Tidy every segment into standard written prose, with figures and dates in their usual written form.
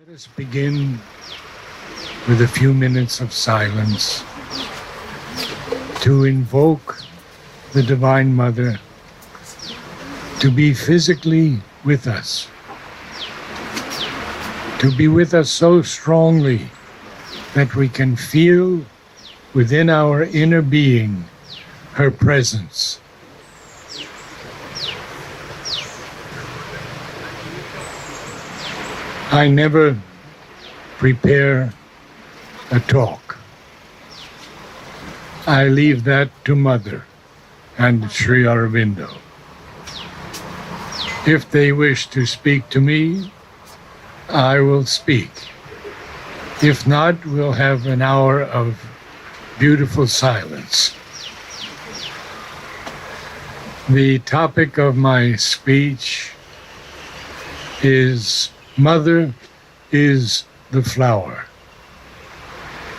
Let us begin with a few minutes of silence to invoke the Divine Mother to be physically with us, to be with us so strongly that we can feel within our inner being her presence. I never prepare a talk. I leave that to Mother and Sri Aurobindo. If they wish to speak to me, I will speak. If not, we'll have an hour of beautiful silence. The topic of my speech is Mother is the flower.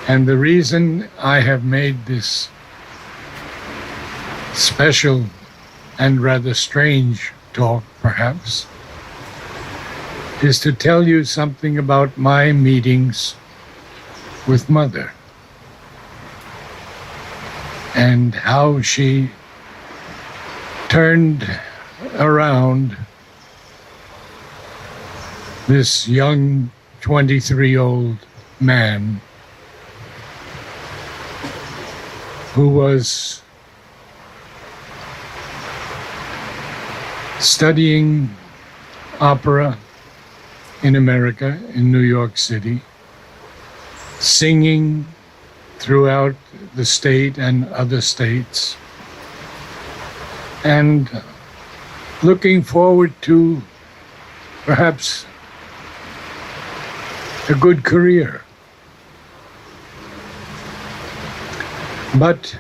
And the reason I have made this special and rather strange talk, perhaps, is to tell you something about my meetings with Mother and how she turned around this young 23-year-old man who was studying opera in America, in New York City, singing throughout the state and other states, and looking forward to perhaps a good career. But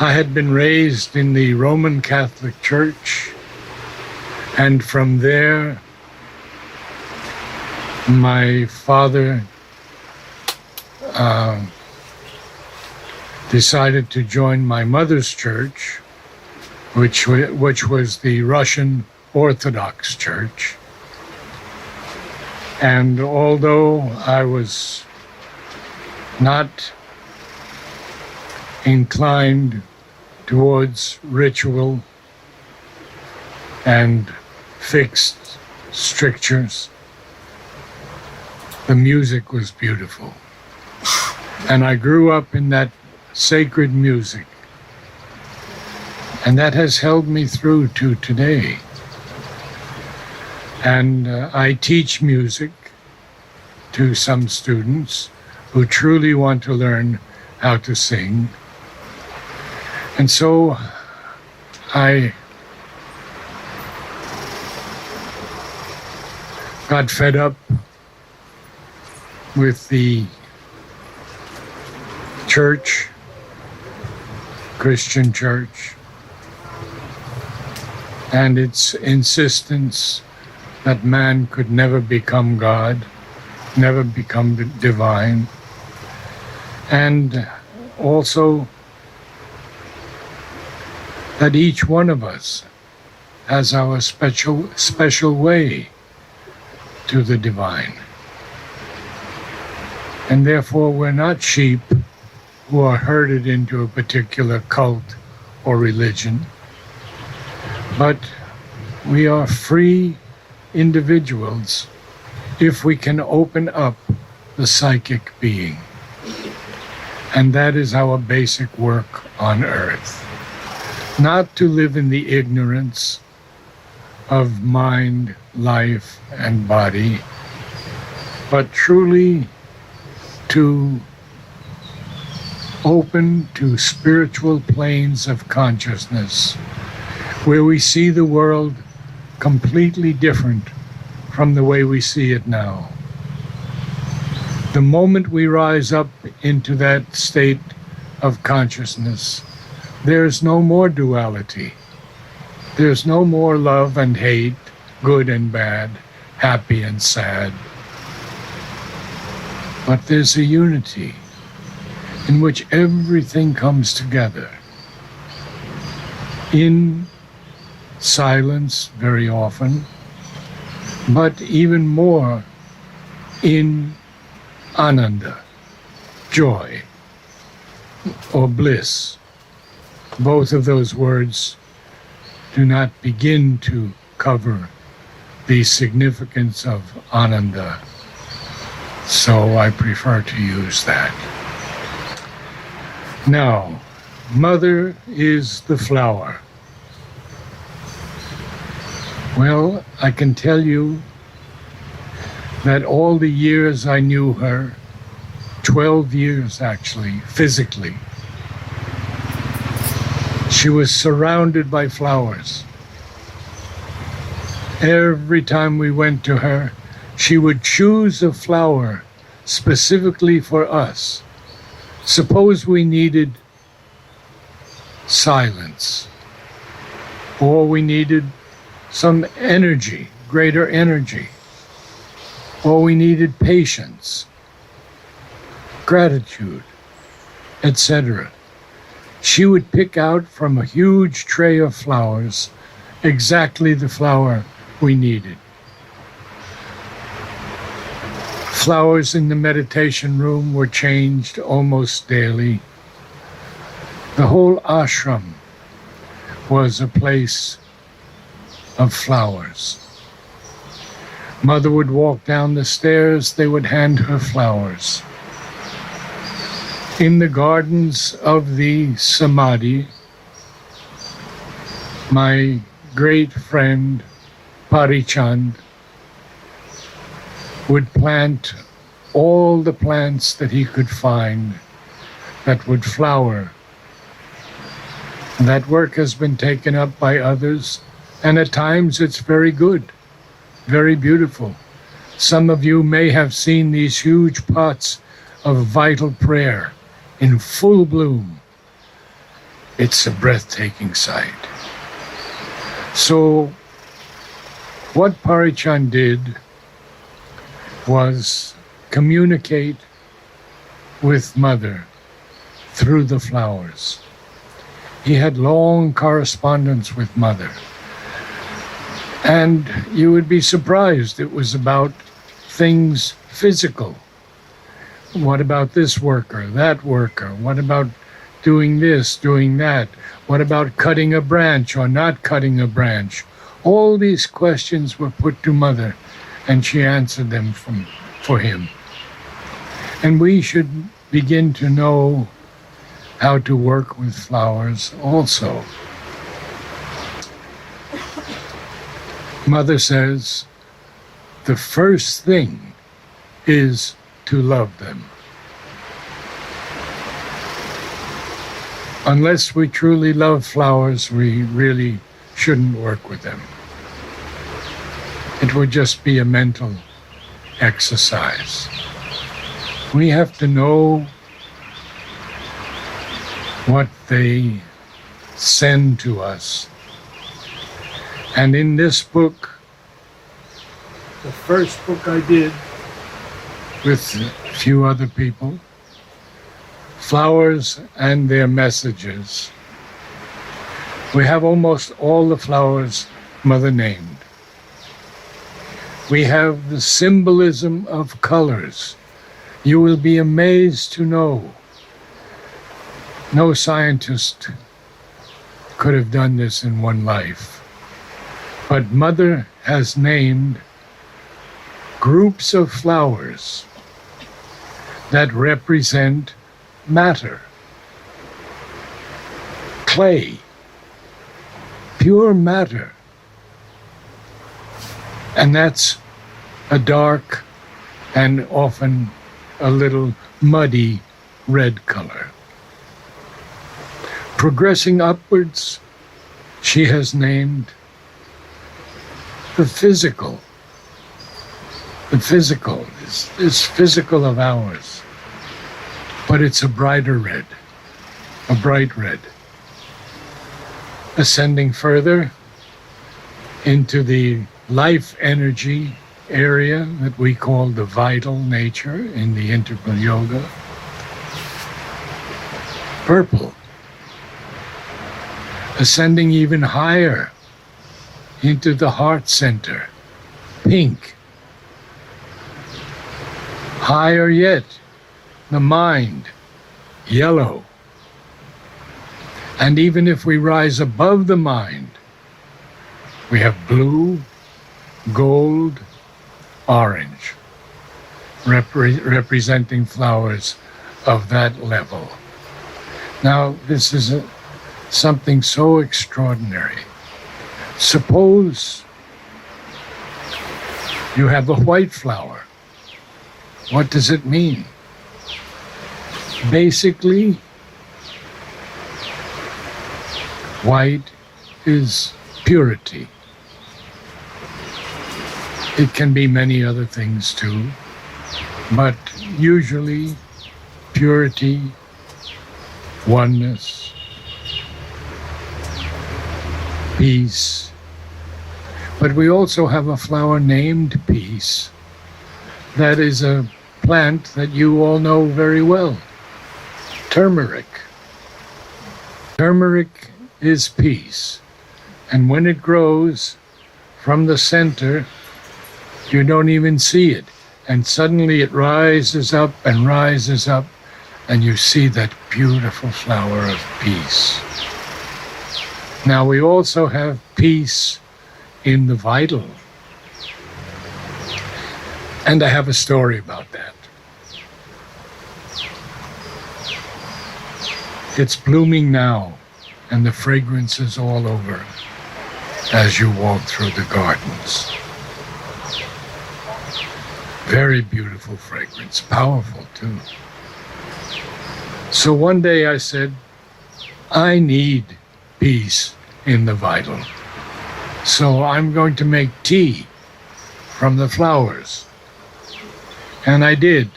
I had been raised in the Roman Catholic Church, and from there my father decided to join my mother's church, which was the Russian Orthodox Church. And although I was not inclined towards ritual and fixed strictures, the music was beautiful. And I grew up in that sacred music. And that has held me through to today. And I teach music to some students who truly want to learn how to sing. And so I got fed up with the church, Christian church, and its insistence that man could never become God, never become divine, and also that each one of us has our special way to the divine. And therefore we're not sheep who are herded into a particular cult or religion, but we are free individuals if we can open up the psychic being. And that is our basic work on earth. Not to live in the ignorance of mind, life, and body, but truly to open to spiritual planes of consciousness where we see the world completely different from the way we see it now. The moment we rise up into that state of consciousness, there's no more duality. There's no more love and hate, good and bad, happy and sad. But there's a unity in which everything comes together in silence very often, but even more in Ananda, joy or bliss. Both of those words do not begin to cover the significance of Ananda, so I prefer to use that. Now, Mother is the flower. Well, I can tell you that all the years I knew her, 12 years actually, physically, she was surrounded by flowers. Every time we went to her, she would choose a flower specifically for us. Suppose we needed silence, or we needed some energy, greater energy, or we needed patience, gratitude, etc. She would pick out from a huge tray of flowers exactly the flower we needed. Flowers in the meditation room were changed almost daily. The whole ashram was a place of flowers. Mother would walk down the stairs, they would hand her flowers. In the gardens of the Samadhi, my great friend Parichand would plant all the plants that he could find that would flower. That work has been taken up by others, and at times it's very good, very beautiful. Some of you may have seen these huge pots of vital prayer in full bloom. It's a breathtaking sight. So what Parichand did was communicate with Mother through the flowers. He had long correspondence with Mother. And you would be surprised, it was about things physical. What about this worker, that worker? What about doing this, doing that? What about cutting a branch or not cutting a branch? All these questions were put to Mother, and she answered them for him. And we should begin to know how to work with flowers also. Mother says, the first thing is to love them. Unless we truly love flowers, we really shouldn't work with them. It would just be a mental exercise. We have to know what they send to us. And in this book, the first book I did with a few other people, Flowers and Their Messages, we have almost all the flowers Mother named. We have the symbolism of colors. You will be amazed to know no scientist could have done this in one life. But Mother has named groups of flowers that represent matter, clay, pure matter. And that's a dark and often a little muddy red color. Progressing upwards, she has named the physical. The physical is physical of ours, but it's a brighter red, a bright red. Ascending further into the life energy area that we call the vital nature in the integral yoga, purple. Ascending even higher into the heart center, pink. Higher yet, the mind, yellow. And even if we rise above the mind, we have blue, gold, orange, representing flowers of that level. Now, this is something so extraordinary. Suppose you have a white flower. What does it mean? Basically, white is purity. It can be many other things too, but usually purity, oneness, peace. But we also have a flower named peace. That is a plant that you all know very well. Turmeric. Turmeric is peace. And when it grows from the center, you don't even see it. And suddenly it rises up, and you see that beautiful flower of peace. Now we also have peace in the vital. And I have a story about that. It's blooming now, and the fragrance is all over as you walk through the gardens. Very beautiful fragrance, powerful too. So one day I said, I need peace in the vital. So I'm going to make tea from the flowers. And I did.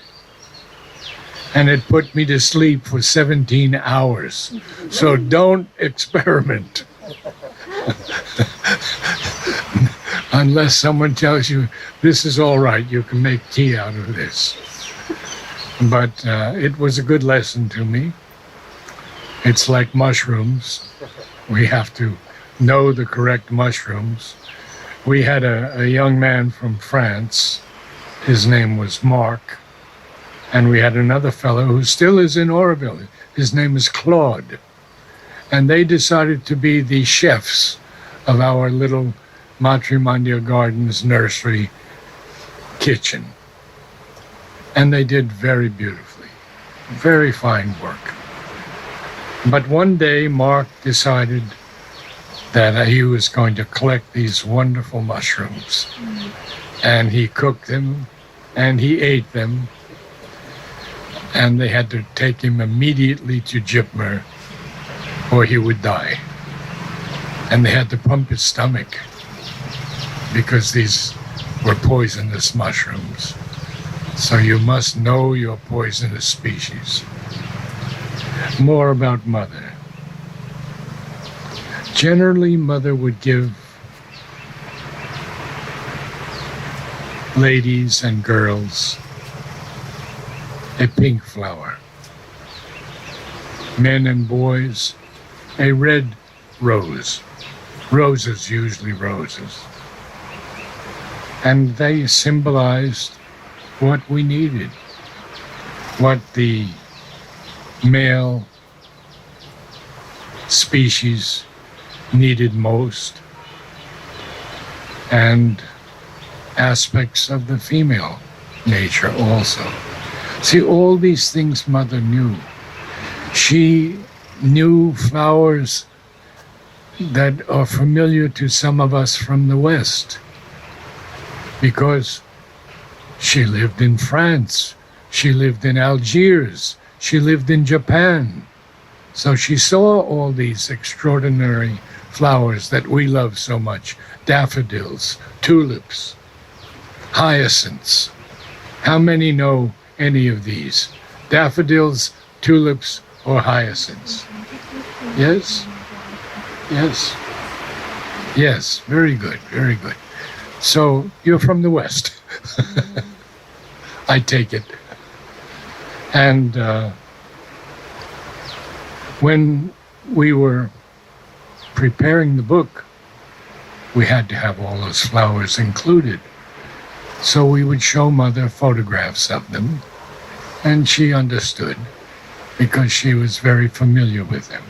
And it put me to sleep for 17 hours. So don't experiment. Unless someone tells you, this is all right, you can make tea out of this. But it was a good lesson to me. It's like mushrooms. We have to know the correct mushrooms. We had a young man from France. His name was Mark. And we had another fellow who still is in Oroville. His name is Claude. And they decided to be the chefs of our little Matrimonio Gardens nursery kitchen. And they did very beautifully. Very fine work. But one day, Mark decided that he was going to collect these wonderful mushrooms. And he cooked them, and he ate them. And they had to take him immediately to Jipmer, or he would die. And they had to pump his stomach, because these were poisonous mushrooms. So you must know your poisonous species. More about Mother. Generally, Mother would give ladies and girls a pink flower. Men and boys, a red rose. Roses, usually roses. And they symbolized what we needed, what the male species needed most, and aspects of the female nature also. See, all these things Mother knew. She knew flowers that are familiar to some of us from the West, because she lived in France, she lived in Algiers, she lived in Japan. So she saw all these extraordinary flowers that we love so much. Daffodils, tulips, hyacinths. How many know any of these? Daffodils, tulips, or hyacinths? Yes? Yes. Yes, very good, very good. So you're from the West. I take it. And when we were preparing the book, we had to have all those flowers included. So we would show Mother photographs of them, and she understood because she was very familiar with them.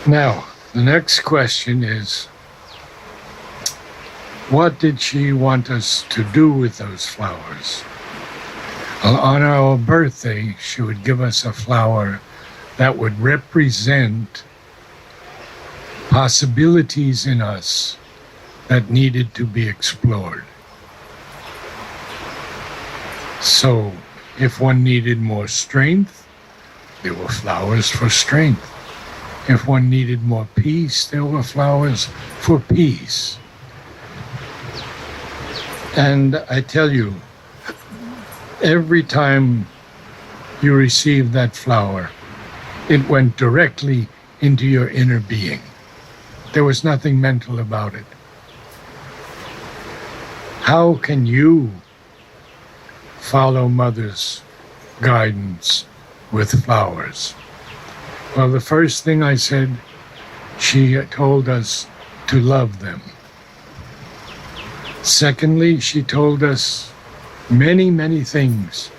Now, the next question is, what did she want us to do with those flowers? Well, on our birthday, she would give us a flower that would represent possibilities in us that needed to be explored. So, if one needed more strength, there were flowers for strength. If one needed more peace, there were flowers for peace. And I tell you, every time you received that flower, it went directly into your inner being. There was nothing mental about it. How can you follow Mother's guidance with flowers? Well, the first thing I said, she told us to love them. Secondly, she told us many, many things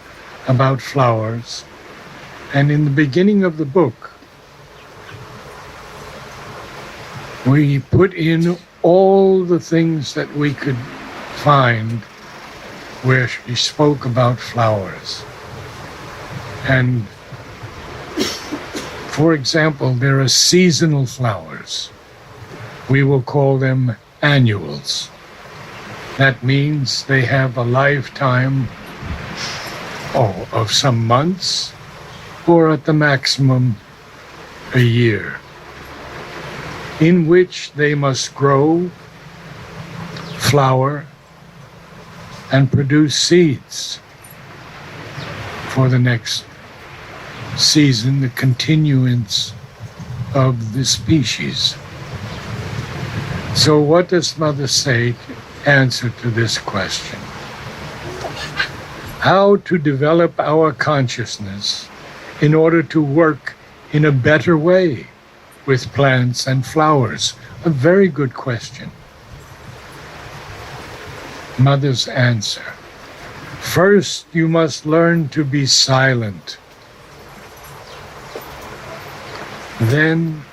about flowers. And in the beginning of the book, we put in all the things that we could find where she spoke about flowers. And for example, there are seasonal flowers. We will call them annuals. That means they have a lifetime of some months, or at the maximum a year, in which they must grow, flower, and produce seeds for the next season, the continuance of the species. So what does Mother say to answer to this question? How to develop our consciousness in order to work in a better way with plants and flowers? A very good question. Mother's answer: first, you must learn to be silent. Then,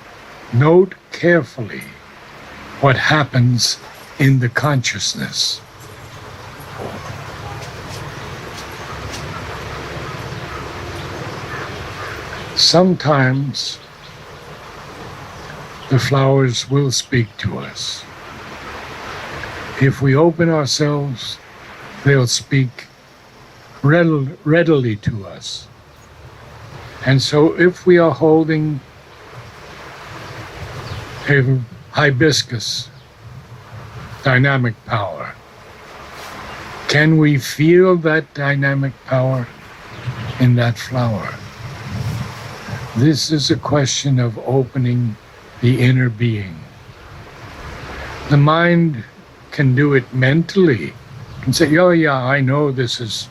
note carefully what happens in the consciousness. Sometimes the flowers will speak to us. If we open ourselves, they'll speak readily to us. And so if we are holding a hibiscus dynamic power, can we feel that dynamic power in that flower? This is a question of opening the inner being. The mind can do it mentally and say, oh yeah, I know this is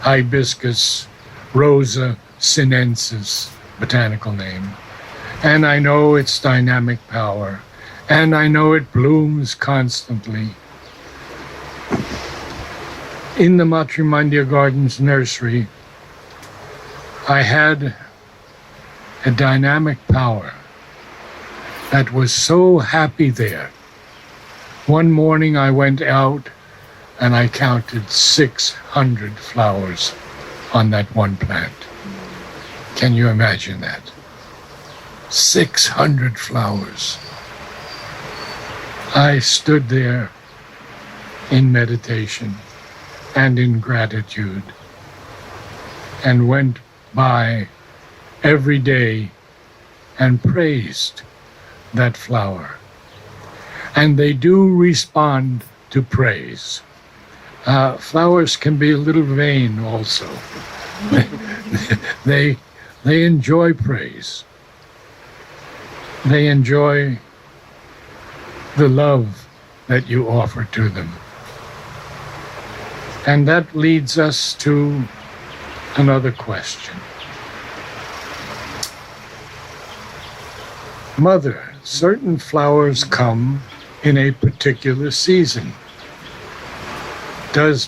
Hibiscus rosa sinensis, botanical name, and I know its dynamic power, and I know it blooms constantly. In the Matrimandia Gardens nursery, I had a dynamic power that was so happy there. One morning I went out and I counted 600 flowers on that one plant. Can you imagine that? 600 flowers. I stood there in meditation and in gratitude and went by every day and praised that flower. And they do respond to praise. Flowers can be a little vain also. They enjoy praise. They enjoy the love that you offer to them. And that leads us to another question. Mother, certain flowers come in a particular season. Does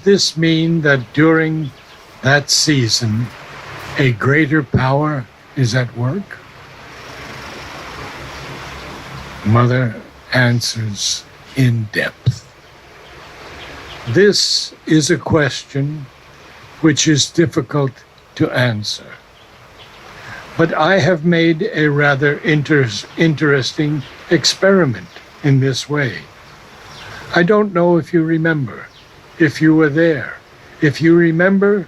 this mean that during that season, a greater power is at work? Mother answers in depth. This is a question which is difficult to answer. But I have made a rather interesting experiment in this way. I don't know if you remember, if you were there, if you remember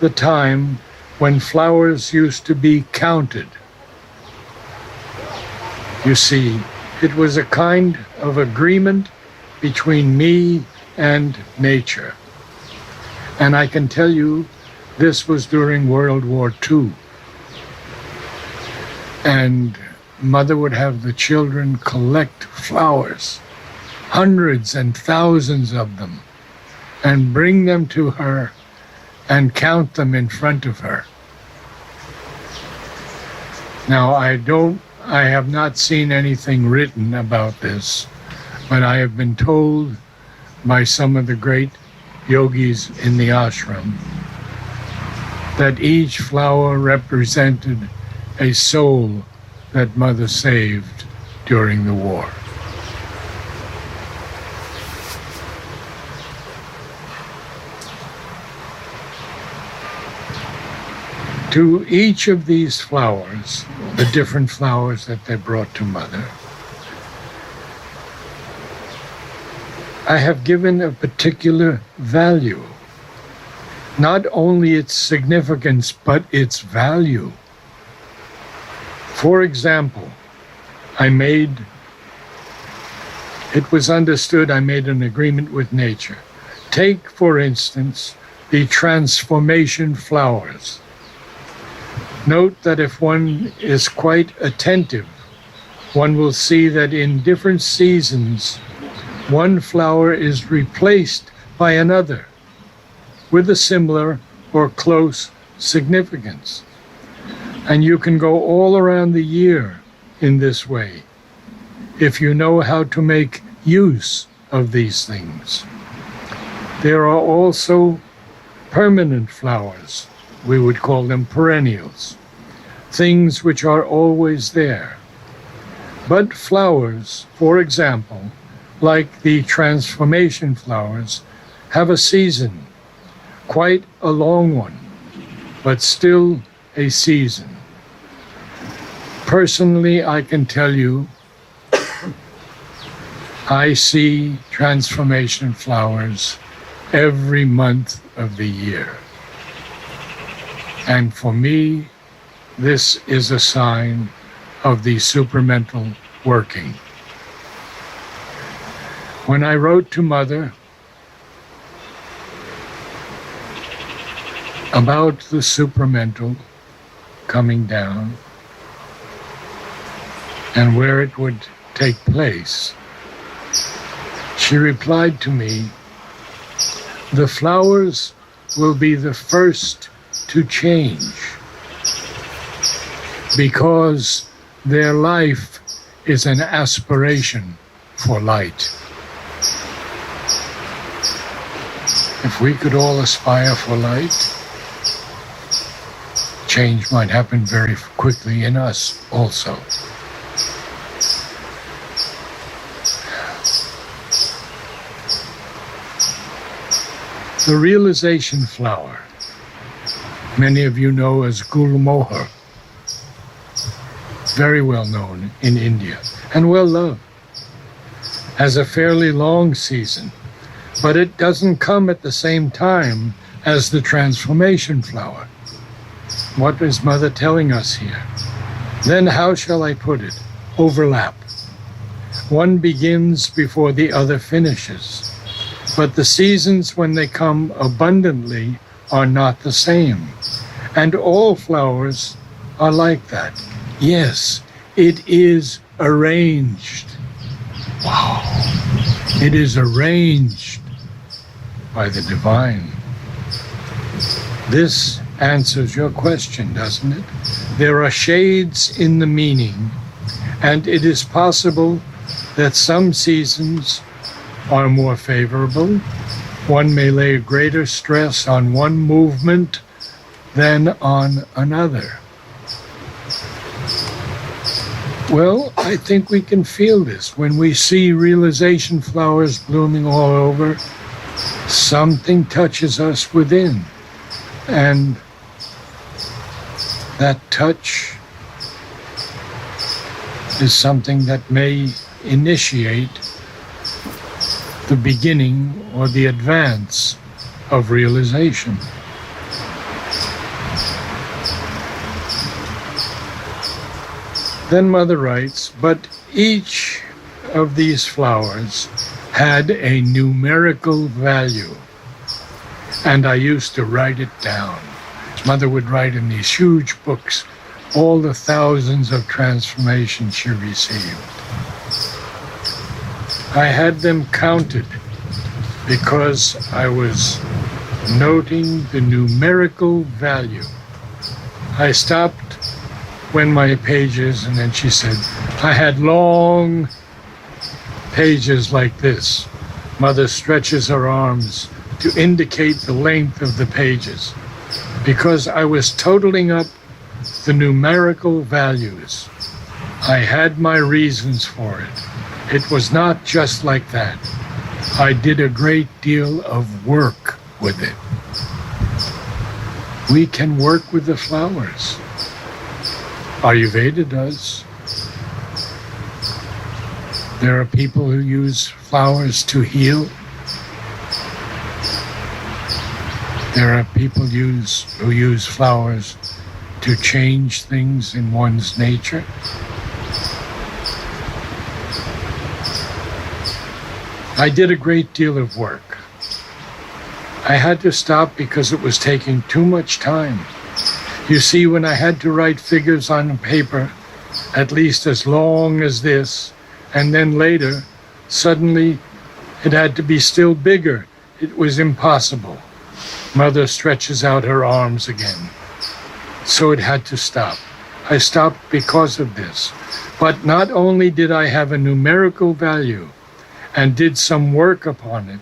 the time when flowers used to be counted. You see, it was a kind of agreement between me and nature. And I can tell you, this was during World War II. And Mother would have the children collect flowers, hundreds and thousands of them, and bring them to her and count them in front of her. Now, I have not seen anything written about this, but I have been told by some of the great yogis in the ashram that each flower represented a soul that Mother saved during the war. To each of these flowers, the different flowers that they brought to Mother, I have given a particular value. Not only its significance, but its value. For example, it was understood I made an agreement with nature. Take, for instance, the transformation flowers. Note that if one is quite attentive, one will see that in different seasons, one flower is replaced by another with a similar or close significance. And you can go all around the year in this way if you know how to make use of these things. There are also permanent flowers. We would call them perennials, things which are always there. But flowers, for example, like the transformation flowers, have a season, quite a long one, but still a season. Personally, I can tell you, I see transformation flowers every month of the year. And for me, this is a sign of the supramental working. When I wrote to Mother about the supramental coming down and where it would take place, she replied to me, "The flowers will be the first to change because their life is an aspiration for light." If we could all aspire for light, change might happen very quickly in us also. The realization flower, many of you know as Gulmohar, very well known in India and well loved, has a fairly long season, but it doesn't come at the same time as the transformation flower. What is Mother telling us here? Then how shall I put it? Overlap. One begins before the other finishes. But the seasons when they come abundantly are not the same. And all flowers are like that. Yes, it is arranged. Wow. It is arranged by the divine. This answers your question, doesn't it? There are shades in the meaning, and it is possible that some seasons are more favorable. One may lay greater stress on one movement than on another. Well, I think we can feel this. When we see realization flowers blooming all over, something touches us within. And that touch is something that may initiate the beginning or the advance of realization. Then Mother writes, but each of these flowers had a numerical value, and I used to write it down. Mother would write in these huge books all the thousands of transformations she received. I had them counted because I was noting the numerical value. I stopped when my pages, and then she said, I had long pages like this. Mother stretches her arms to indicate the length of the pages because I was totaling up the numerical values. I had my reasons for it. It was not just like that. I did a great deal of work with it. We can work with the flowers. Ayurveda does. There are people who use flowers to heal. There are people who use flowers to change things in one's nature. I did a great deal of work. I had to stop because it was taking too much time. You see, when I had to write figures on paper, at least as long as this, and then later, suddenly it had to be still bigger. It was impossible. Mother stretches out her arms again. So it had to stop. I stopped because of this. But not only did I have a numerical value and did some work upon it,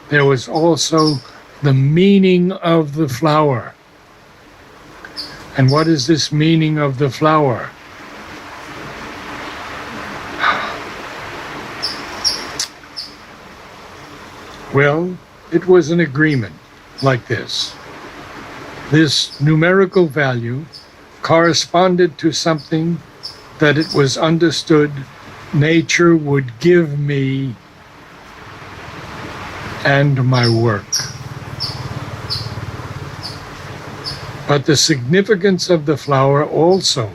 there was also the meaning of the flower. And what is this meaning of the flower? Well, it was an agreement like this. This numerical value corresponded to something that it was understood nature would give me and my work. But the significance of the flower also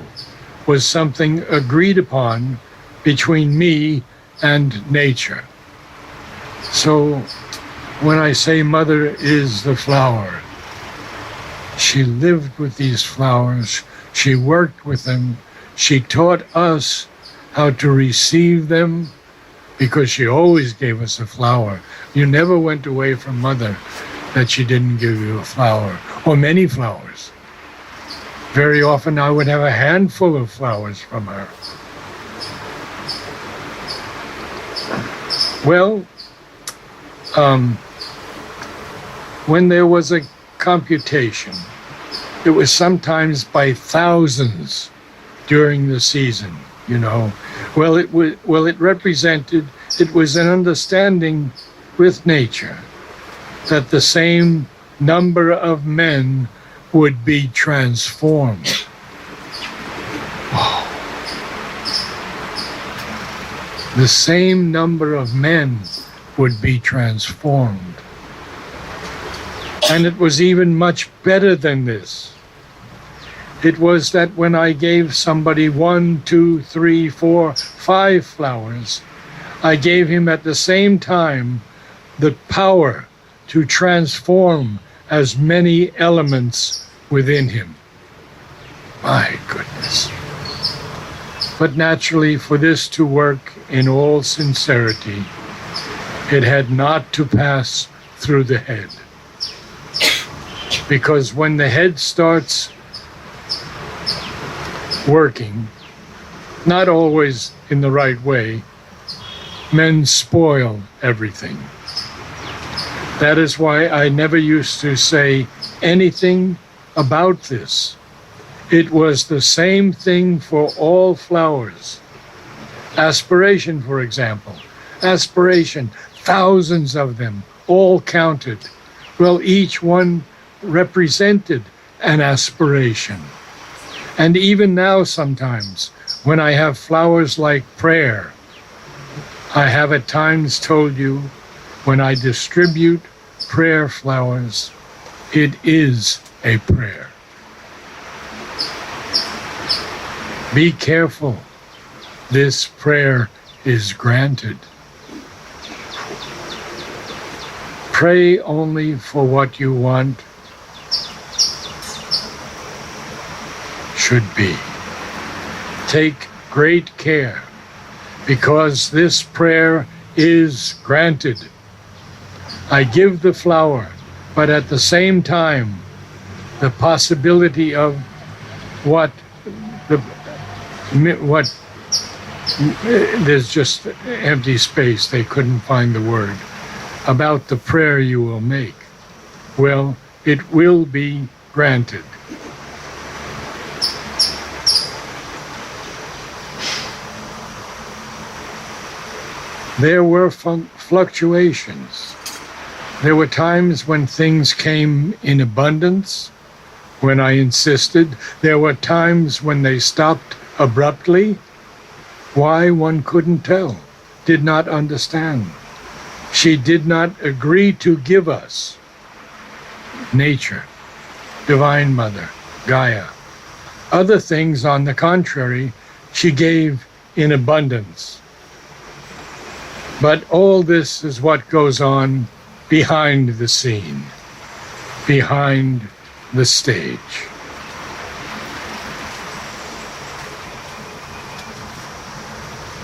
was something agreed upon between me and nature. So when I say Mother is the flower, she lived with these flowers, she worked with them, she taught us how to receive them because she always gave us a flower. You never went away from Mother that she didn't give you a flower or many flowers. Very often I would have a handful of flowers from her. Well, when there was a computation, it was sometimes by thousands during the season, you know. Well, it represented, it was an understanding with nature that the same number of men would be transformed. Oh. The same number of men would be transformed. And it was even much better than this. It was that when I gave somebody 1, 2, 3, 4, 5 flowers, I gave him at the same time the power to transform as many elements within him. My goodness. But naturally, for this to work in all sincerity, it had not to pass through the head. Because when the head starts working, not always in the right way, men spoil everything. That is why I never used to say anything about this. It was the same thing for all flowers. Aspiration, for example. Aspiration, thousands of them, all counted. Well, each one represented an aspiration. And even now sometimes, when I have flowers like prayer, I have at times told you, when I distribute prayer flowers, it is a prayer. Be careful. This prayer is granted. Pray only for what you want should be. Take great care, because this prayer is granted. I give the flower, but at the same time, the possibility of there's just empty space, they couldn't find the word, about the prayer you will make. Well, it will be granted. There were fluctuations. There were times when things came in abundance, when I insisted. There were times when they stopped abruptly. Why, one couldn't tell, did not understand. She did not agree to give us nature, Divine Mother, Gaia. Other things, on the contrary, she gave in abundance. But all this is what goes on behind the scene, behind the stage.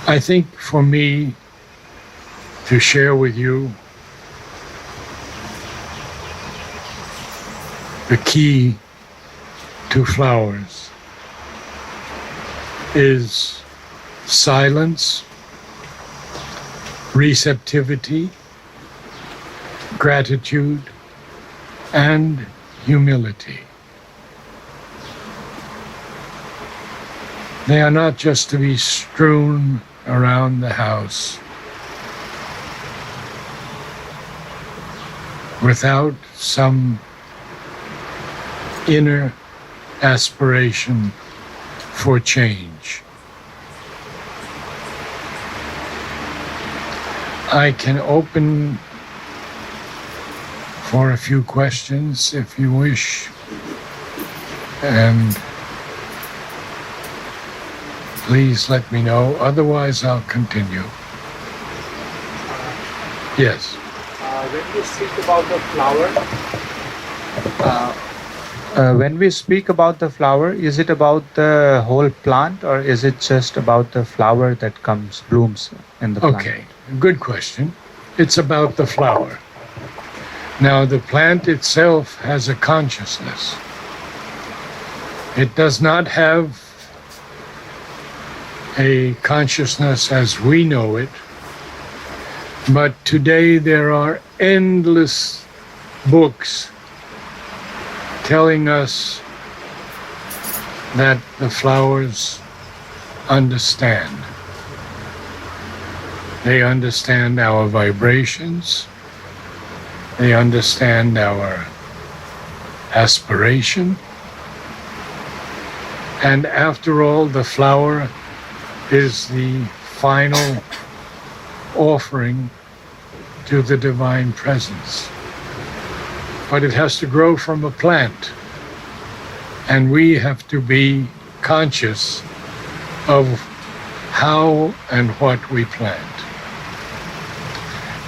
I think for me to share with you the key to flowers is silence, receptivity, gratitude, and humility. They are not just to be strewn around the house without some inner aspiration for change. I can open for a few questions if you wish, and please let me know, otherwise I'll continue. Yes. When we speak about the flower, is it about the whole plant, or is it just about the flower that blooms in the plant? Okay, good question. It's about the flower. Now, the plant itself has a consciousness. It does not have a consciousness as we know it, but today there are endless books telling us that the flowers understand. They understand our vibrations. They understand our aspiration. And after all, the flower is the final offering to the divine presence. But it has to grow from a plant. And we have to be conscious of how and what we plant.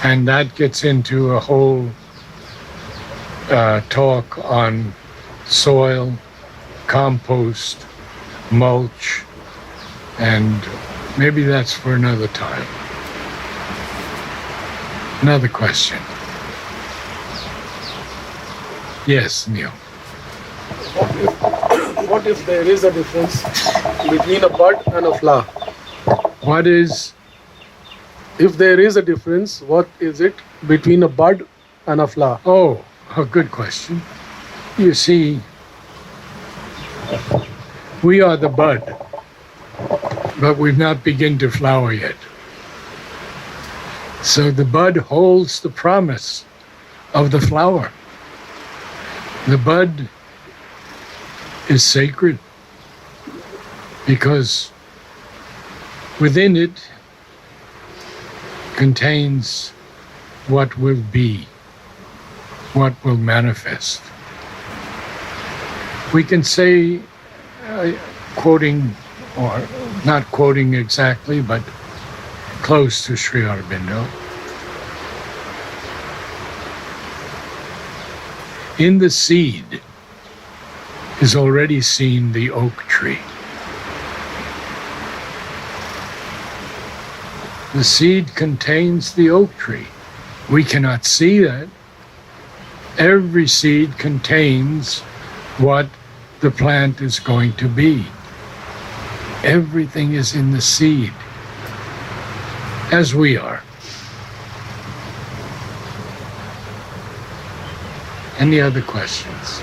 And that gets into a whole talk on soil, compost, mulch, and maybe that's for another time. Another question. Yes, Neil. What if there is a difference between a bud and a flower? What is If there is a difference, what is it between a bud and a flower? Oh, a good question. You see, we are the bud, but we've not begun to flower yet. So the bud holds the promise of the flower. The bud is sacred because within it contains what will be, what will manifest. We can say, quoting, or not quoting exactly, but close to Sri Aurobindo, in the seed is already seen the oak tree. The seed contains the oak tree. We cannot see that. Every seed contains what the plant is going to be. Everything is in the seed, as we are. Any other questions?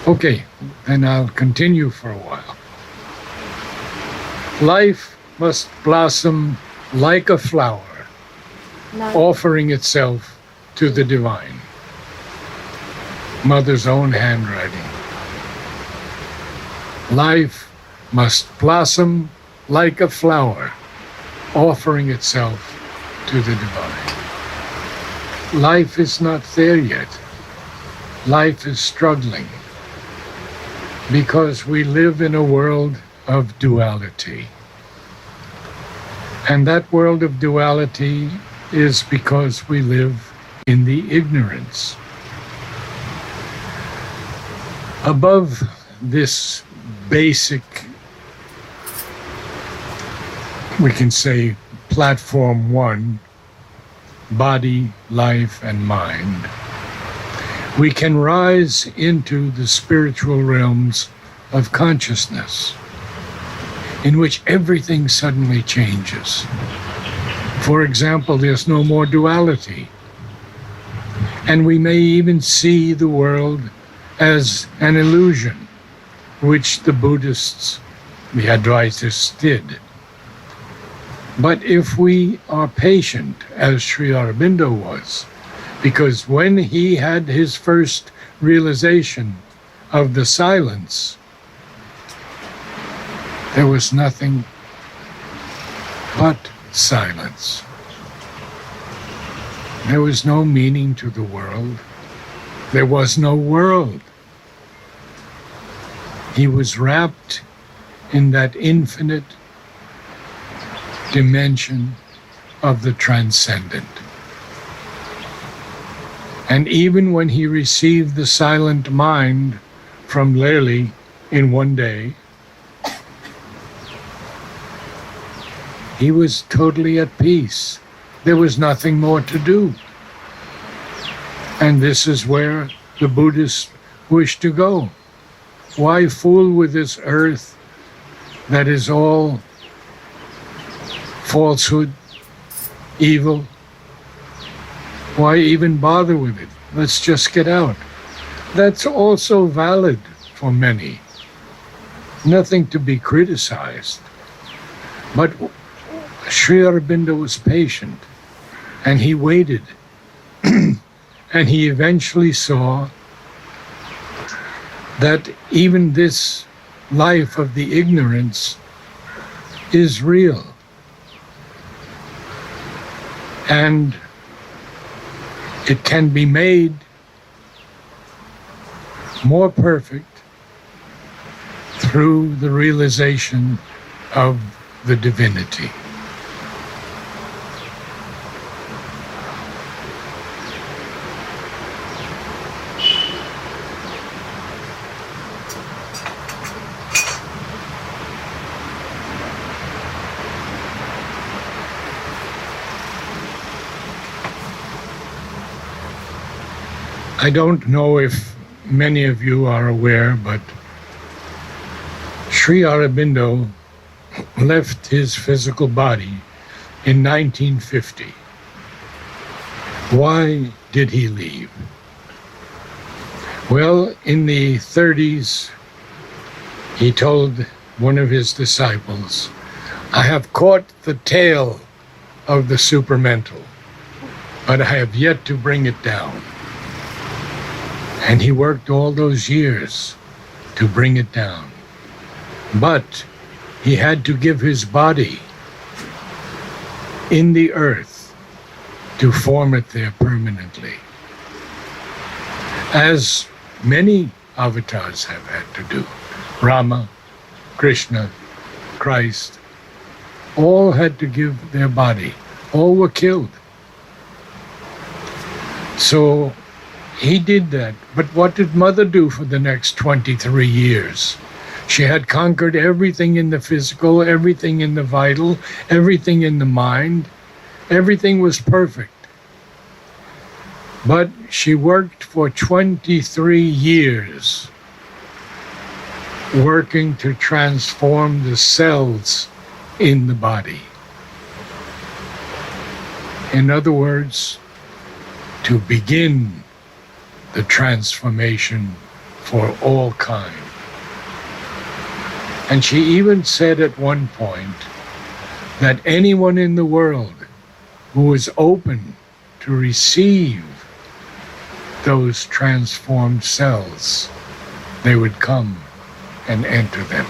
Okay, then I'll continue for a while. Life must blossom like a flower, offering itself to the divine. Mother's own handwriting. Life must blossom like a flower, offering itself to the divine. Life is not there yet. Life is struggling because we live in a world of duality. And that world of duality is because we live in the ignorance. Above this basic, we can say, platform one, body, life, and mind, we can rise into the spiritual realms of consciousness, in which everything suddenly changes. For example, there's no more duality. And we may even see the world as an illusion, which the Buddhists, the Advaitists, did. But if we are patient, as Sri Aurobindo was, because when he had his first realization of the silence, there was nothing but silence. There was no meaning to the world. There was no world. He was wrapped in that infinite dimension of the transcendent. And even when he received the silent mind from Lely in one day, he was totally at peace. There was nothing more to do. And this is where the Buddhists wish to go. Why fool with this earth that is all falsehood, evil? Why even bother with it? Let's just get out. That's also valid for many. Nothing to be criticized. But Sri Aurobindo was patient, and he waited. And he eventually saw that even this life of the ignorance is real. And it can be made more perfect through the realization of the divinity. I don't know if many of you are aware, but Sri Aurobindo left his physical body in 1950. Why did he leave? Well, in the 30s, he told one of his disciples, "I have caught the tail of the supermental, but I have yet to bring it down." And he worked all those years to bring it down. But he had to give his body in the earth to form it there permanently, as many avatars have had to do. Rama, Krishna, Christ, all had to give their body. All were killed. So he did that. But what did Mother do for the next 23 years? She had conquered everything in the physical, everything in the vital, everything in the mind. Everything was perfect. But she worked for 23 years, working to transform the cells in the body. In other words, to begin the transformation for all kind. And she even said at one point that anyone in the world who was open to receive those transformed cells, they would come and enter them.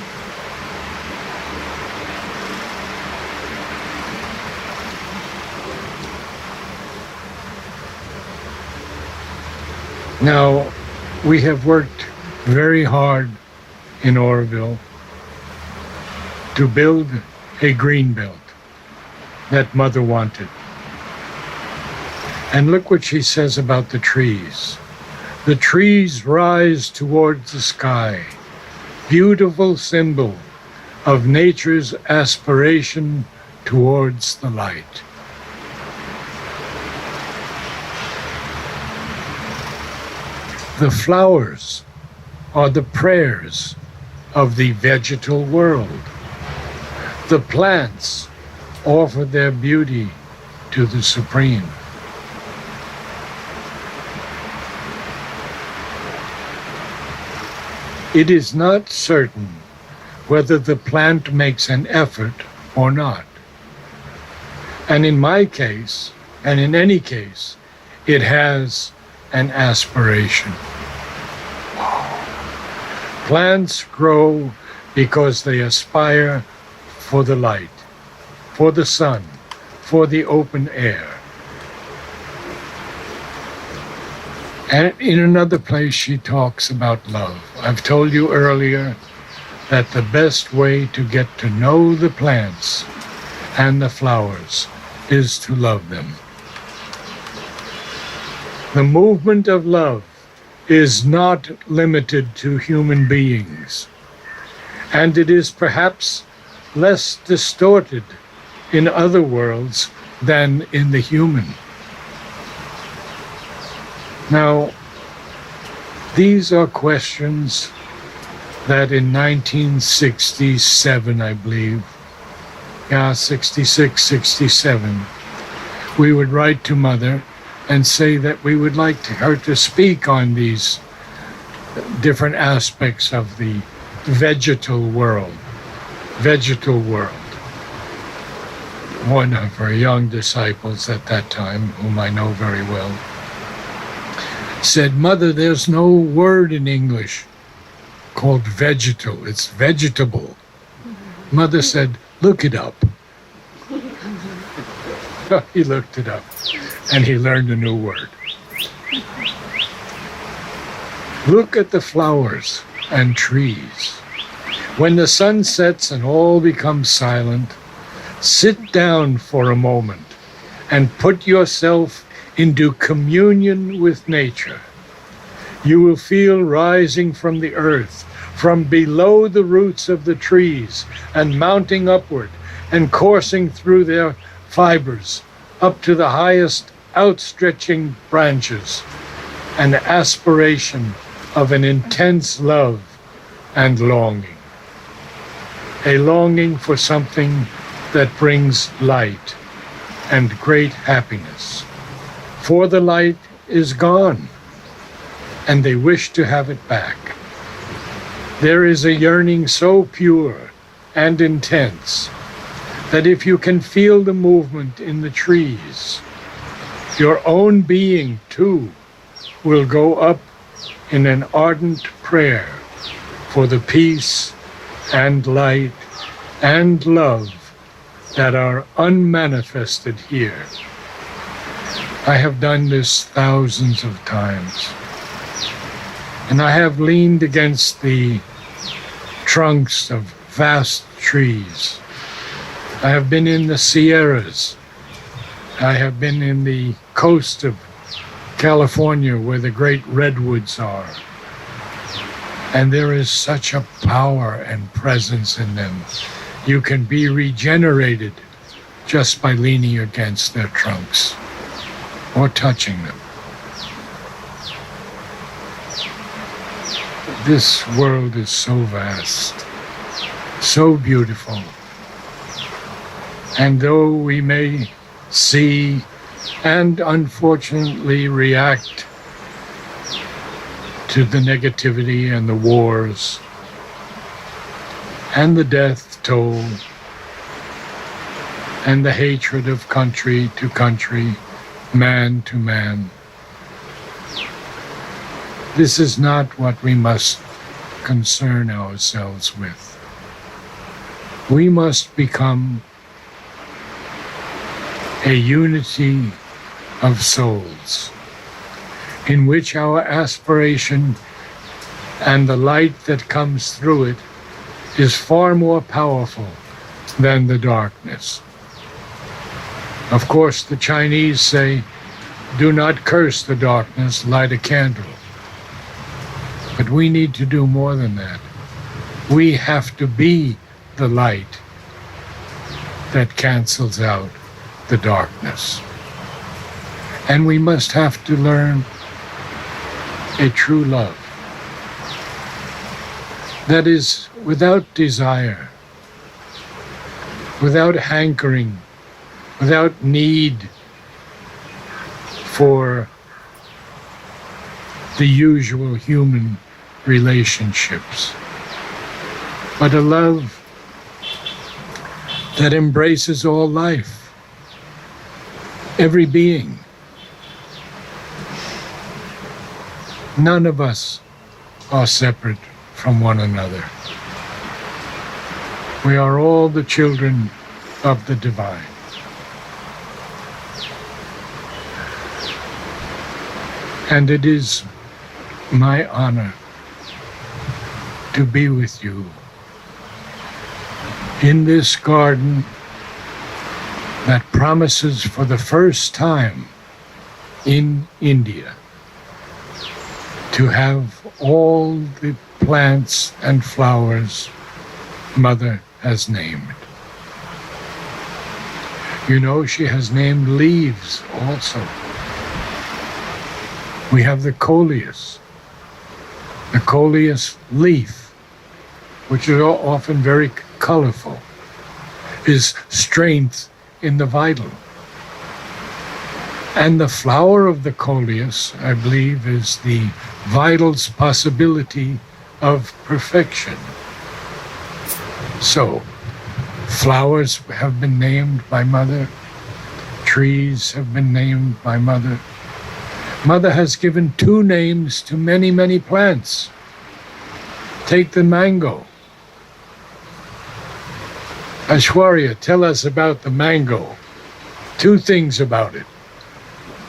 Now, we have worked very hard in Oroville to build a green belt that Mother wanted. And look what she says about the trees. The trees rise towards the sky, beautiful symbol of nature's aspiration towards the light. The flowers are the prayers of the vegetal world. The plants offer their beauty to the Supreme. It is not certain whether the plant makes an effort or not. And in my case, and in any case, it has an aspiration. Plants grow because they aspire for the light, for the sun, for the open air. And in another place, she talks about love. I've told you earlier that the best way to get to know the plants and the flowers is to love them. The movement of love is not limited to human beings, and it is perhaps less distorted in other worlds than in the human. Now, these are questions that in 1967, I believe, 66, 67, we would write to Mother and say that we would like her to speak on these different aspects of the vegetal world. One of her young disciples at that time, whom I know very well, said, "Mother, there's no word in English called vegetal. It's vegetable." Mother said, "Look it up." He looked it up, and he learned a new word. Look at the flowers and trees. When the sun sets and all becomes silent, sit down for a moment and put yourself into communion with nature. You will feel rising from the earth, from below the roots of the trees, and mounting upward and coursing through their fibers up to the highest outstretching branches, an aspiration of an intense love and longing. a longing for something that brings light and great happiness. For the light is gone, and they wish to have it back. There is a yearning so pure and intense that if you can feel the movement in the trees, your own being too will go up in an ardent prayer for the peace and light and love that are unmanifested here. I have done this thousands of times, and I have leaned against the trunks of vast trees. I have been in the Sierras. I have been in the coast of California where the great redwoods are. And there is such a power and presence in them. You can be regenerated just by leaning against their trunks or touching them. This world is so vast, so beautiful. And though we may see and unfortunately react to the negativity and the wars and the death toll and the hatred of country to country, man to man, this is not what we must concern ourselves with. We must become a unity of souls in which our aspiration and the light that comes through it is far more powerful than the darkness. Of course, the Chinese say, do not curse the darkness, light a candle. But we need to do more than that. We have to be the light that cancels out the darkness. And we must have to learn a true love that is without desire, without hankering, without need for the usual human relationships, but a love that embraces all life, every being. None of us are separate from one another. We are all the children of the divine. And it is my honor to be with you in this garden that promises for the first time in India to have all the plants and flowers Mother has named. You know, she has named leaves also. We have the coleus leaf, which is often very colorful, is strength in the vital. And the flower of the coleus, I believe, is the vital's possibility of perfection. So, flowers have been named by Mother, trees have been named by Mother. Mother has given 2 names to many, many plants. Take the mango. Aishwarya, tell us about the mango. 2 things about it,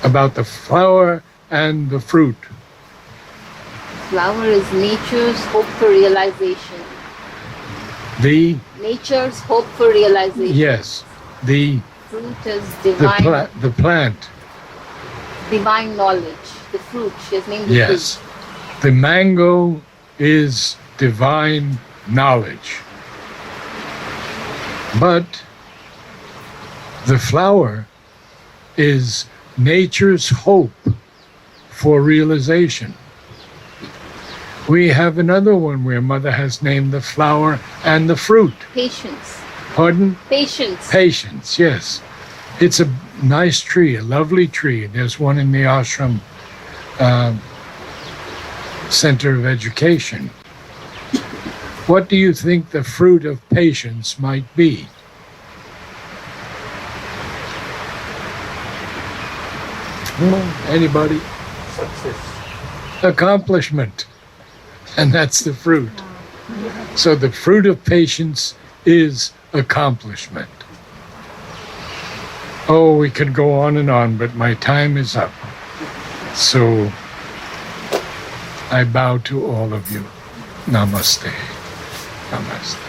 about the flower and the fruit. Flower is nature's hope for realization. Nature's hope for realization. Yes, the fruit is divine. The plant. Divine knowledge. The fruit. She has named the yes, fruit. The mango is divine knowledge. But the flower is nature's hope for realization. We have another one where Mother has named the flower and the fruit. Patience. Pardon? Patience. Patience, yes. It's a nice tree, a lovely tree. There's one in the ashram Center of Education. What do you think the fruit of patience might be? Anybody? Success. Accomplishment. And that's the fruit. So the fruit of patience is accomplishment. Oh, we could go on and on, but my time is up. So I bow to all of you. Namaste. Namaste.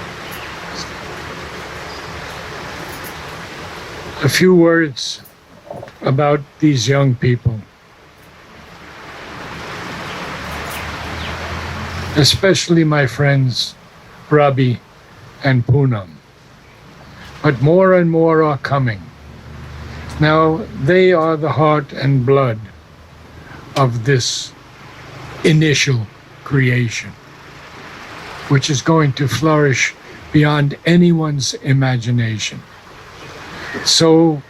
A few words about these young people, especially my friends Rabi and Poonam. But more and more are coming. Now, they are the heart and blood of this initial creation, which is going to flourish beyond anyone's imagination. So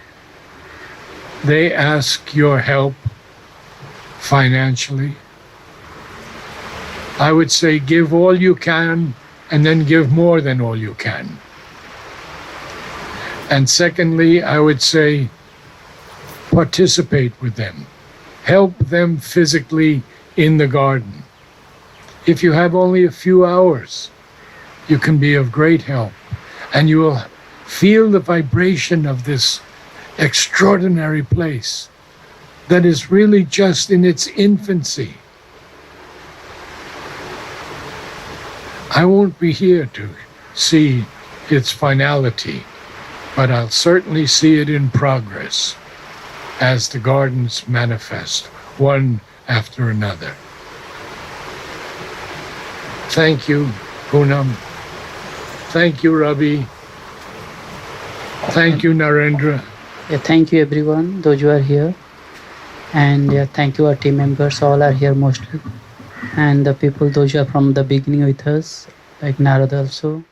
they ask your help financially. I would say give all you can and then give more than all you can. And secondly, I would say participate with them. Help them physically in the garden. If you have only a few hours, you can be of great help, and you will feel the vibration of this extraordinary place that is really just in its infancy. I won't be here to see its finality, but I'll certainly see it in progress as the gardens manifest, one after another. Thank you, Poonam. Thank you, Rabi. Thank you, Narendra. Yeah, thank you everyone, those who are here. And yeah, thank you our team members, all are here mostly. And the people, those who are from the beginning with us, like Narad also.